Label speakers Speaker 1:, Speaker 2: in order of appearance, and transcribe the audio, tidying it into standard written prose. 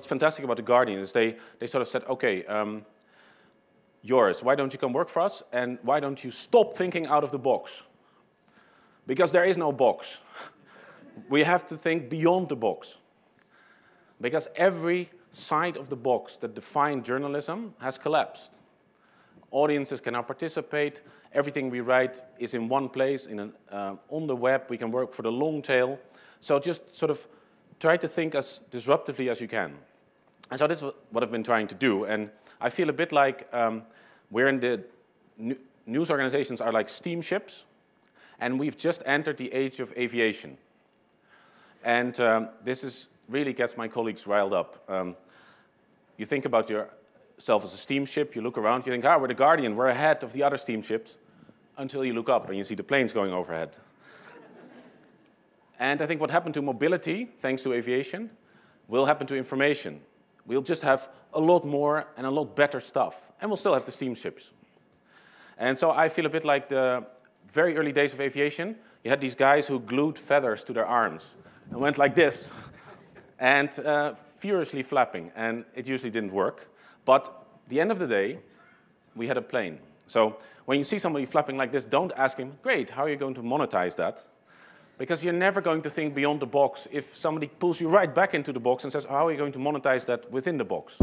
Speaker 1: what's fantastic about The Guardian is they sort of said, okay, Joris, why don't you come work for us? And why don't you stop thinking out of the box? Because there is no box. We have to think beyond the box. Because every side of the box that defined journalism has collapsed. Audiences can now participate. Everything we write is in one place, on the web. We can work for the long tail. So just sort of try to think as disruptively as you can. And so this is what I've been trying to do. And I feel a bit like we're in the news organizations are like steamships, and we've just entered the age of aviation. And this really gets my colleagues riled up. You think about yourself as a steamship, you look around, you think, we're the Guardian, we're ahead of the other steamships, until you look up and you see the planes going overhead. And I think what happened to mobility, thanks to aviation, will happen to information. We'll just have a lot more and a lot better stuff. And we'll still have the steamships. And so I feel a bit like the very early days of aviation. You had these guys who glued feathers to their arms and went like this, and furiously flapping. And it usually didn't work. But at the end of the day, we had a plane. So when you see somebody flapping like this, don't ask him, great, how are you going to monetize that? Because you're never going to think beyond the box if somebody pulls you right back into the box and says, how are you going to monetize that within the box?